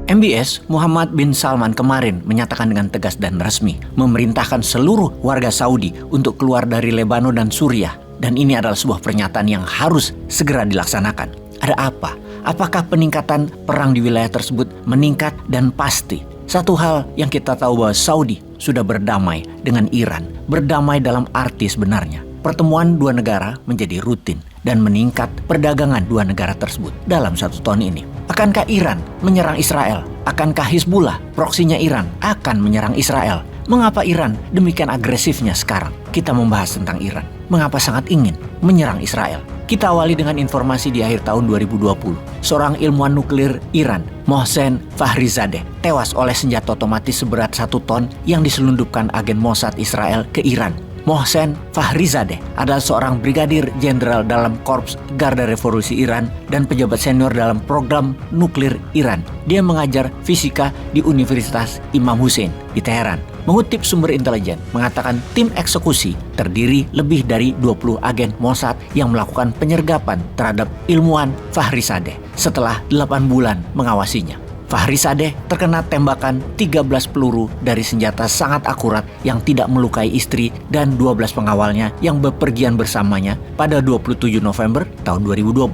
MBS Muhammad bin Salman kemarin menyatakan dengan tegas dan resmi memerintahkan seluruh warga Saudi untuk keluar dari Lebanon dan Suriah. Dan ini adalah sebuah pernyataan yang harus segera dilaksanakan. Ada apa? Apakah peningkatan perang di wilayah tersebut meningkat? Dan pasti satu hal yang kita tahu bahwa Saudi sudah berdamai dengan Iran. Berdamai dalam arti sebenarnya. Pertemuan dua negara menjadi rutin dan meningkat perdagangan dua negara tersebut dalam 1 tahun ini. Akankah Iran menyerang Israel? Akankah Hizbullah, proksinya Iran, akan menyerang Israel? Mengapa Iran demikian agresifnya sekarang? Kita membahas tentang Iran. Mengapa sangat ingin menyerang Israel? Kita awali dengan informasi di akhir tahun 2020. Seorang ilmuwan nuklir Iran, Mohsen Fakhrizadeh, tewas oleh senjata otomatis seberat 1 ton yang diselundupkan agen Mossad Israel ke Iran. Mohsen Fakhrizadeh adalah seorang brigadir jenderal dalam Korps Garda Revolusi Iran dan pejabat senior dalam program nuklir Iran. Dia mengajar fisika di Universitas Imam Hussein di Teheran. Mengutip sumber intelijen, mengatakan tim eksekusi terdiri lebih dari 20 agen Mossad yang melakukan penyergapan terhadap ilmuwan Fakhrizadeh setelah 8 bulan mengawasinya. Fakhrizadeh terkena tembakan 13 peluru dari senjata sangat akurat yang tidak melukai istri dan 12 pengawalnya yang bepergian bersamanya pada 27 November tahun 2020.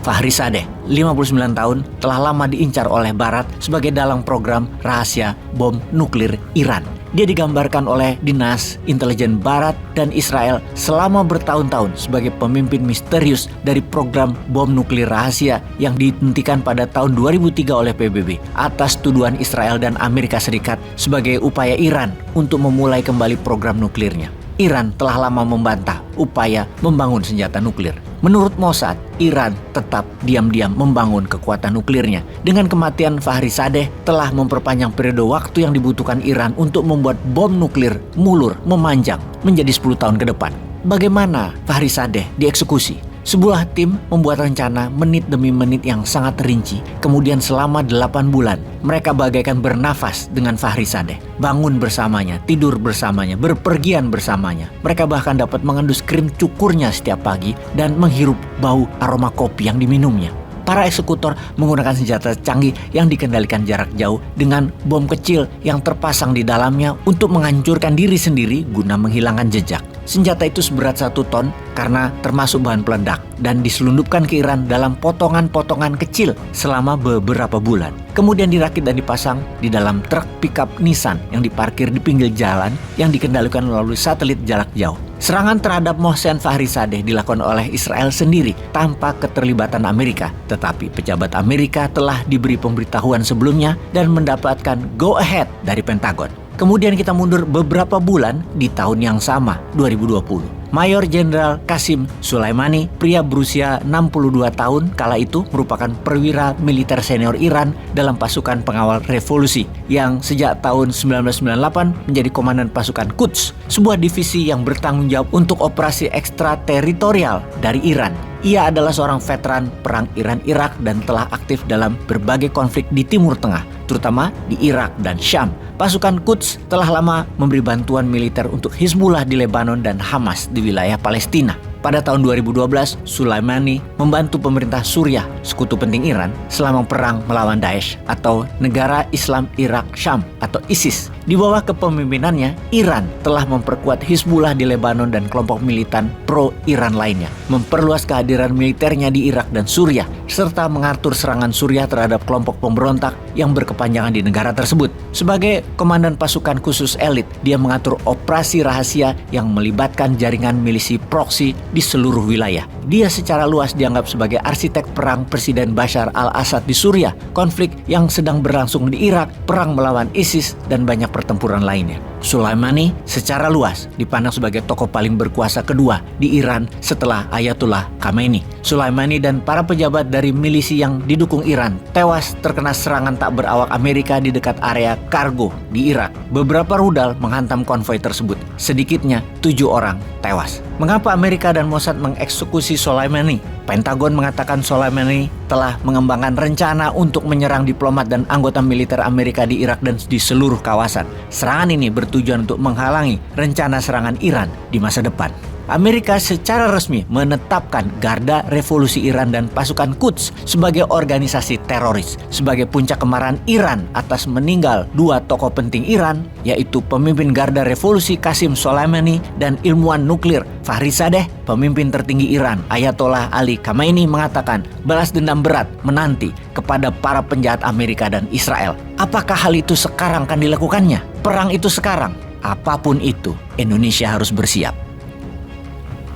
Fakhrizadeh, 59 tahun, telah lama diincar oleh Barat sebagai dalang program rahasia bom nuklir Iran. Dia digambarkan oleh Dinas Intelijen Barat dan Israel selama bertahun-tahun sebagai pemimpin misterius dari program bom nuklir rahasia yang dihentikan pada tahun 2003 oleh PBB atas tuduhan Israel dan Amerika Serikat sebagai upaya Iran untuk memulai kembali program nuklirnya. Iran telah lama membantah upaya membangun senjata nuklir. Menurut Mossad, Iran tetap diam-diam membangun kekuatan nuklirnya. Dengan kematian Fakhrizadeh telah memperpanjang periode waktu yang dibutuhkan Iran untuk membuat bom nuklir mulur memanjang menjadi 10 tahun ke depan. Bagaimana Fakhrizadeh dieksekusi? Sebuah tim membuat rencana menit demi menit yang sangat rinci. Kemudian selama 8 bulan, mereka bagaikan bernafas dengan Fakhrizadeh. Bangun bersamanya, tidur bersamanya, berpergian bersamanya. Mereka bahkan dapat mengendus krim cukurnya setiap pagi dan menghirup bau aroma kopi yang diminumnya. Para eksekutor menggunakan senjata canggih yang dikendalikan jarak jauh dengan bom kecil yang terpasang di dalamnya untuk menghancurkan diri sendiri guna menghilangkan jejak. Senjata itu seberat 1 ton karena termasuk bahan peledak dan diselundupkan ke Iran dalam potongan-potongan kecil selama beberapa bulan. Kemudian dirakit dan dipasang di dalam truk pickup Nissan yang diparkir di pinggir jalan yang dikendalikan melalui satelit jarak jauh. Serangan terhadap Mohsen Fakhrizadeh dilakukan oleh Israel sendiri tanpa keterlibatan Amerika. Tetapi pejabat Amerika telah diberi pemberitahuan sebelumnya dan mendapatkan go ahead dari Pentagon. Kemudian kita mundur beberapa bulan di tahun yang sama, 2020. Mayor Jenderal Qasim Soleimani, pria berusia 62 tahun kala itu, merupakan perwira militer senior Iran dalam pasukan pengawal revolusi yang sejak tahun 1998 menjadi komandan pasukan Quds, sebuah divisi yang bertanggung jawab untuk operasi ekstrateritorial dari Iran. Ia adalah seorang veteran perang Iran-Irak dan telah aktif dalam berbagai konflik di Timur Tengah, terutama di Irak dan Syam. Pasukan Quds telah lama memberi bantuan militer untuk Hizbullah di Lebanon dan Hamas di wilayah Palestina. Pada tahun 2012, Soleimani membantu pemerintah Suriah, sekutu penting Iran, selama perang melawan Daesh atau Negara Islam Irak Syam atau ISIS. Di bawah kepemimpinannya, Iran telah memperkuat Hizbullah di Lebanon dan kelompok militan pro-Iran lainnya, memperluas kehadiran militernya di Irak dan Suriah, serta mengatur serangan Suriah terhadap kelompok pemberontak yang berkepanjangan di negara tersebut. Sebagai komandan pasukan khusus elit, dia mengatur operasi rahasia yang melibatkan jaringan milisi proksi di seluruh wilayah. Dia secara luas dianggap sebagai arsitek perang Presiden Bashar al-Assad di Suriah, konflik yang sedang berlangsung di Irak, perang melawan ISIS, dan banyak pertempuran lainnya. Soleimani secara luas dipandang sebagai tokoh paling berkuasa kedua di Iran setelah Ayatollah Khamenei. Soleimani dan para pejabat dari milisi yang didukung Iran tewas terkena serangan tak berawak Amerika di dekat area kargo di Irak. Beberapa rudal menghantam konvoi tersebut. Sedikitnya 7 orang tewas. Mengapa Amerika dan Mossad mengeksekusi Soleimani? Pentagon mengatakan Soleimani telah mengembangkan rencana untuk menyerang diplomat dan anggota militer Amerika di Irak dan di seluruh kawasan. Serangan ini bertujuan untuk menghalangi rencana serangan Iran di masa depan. Amerika secara resmi menetapkan Garda Revolusi Iran dan pasukan Quds sebagai organisasi teroris sebagai puncak kemarahan Iran atas meninggal dua tokoh penting Iran, yaitu pemimpin Garda Revolusi Qasim Soleimani dan ilmuwan nuklir Fakhrizadeh. Pemimpin tertinggi Iran Ayatollah Ali Khamenei mengatakan balas dendam berat menanti kepada para penjahat Amerika dan Israel. Apakah hal itu sekarang akan dilakukannya? Perang itu sekarang. Apapun itu, Indonesia harus bersiap.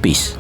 Peace.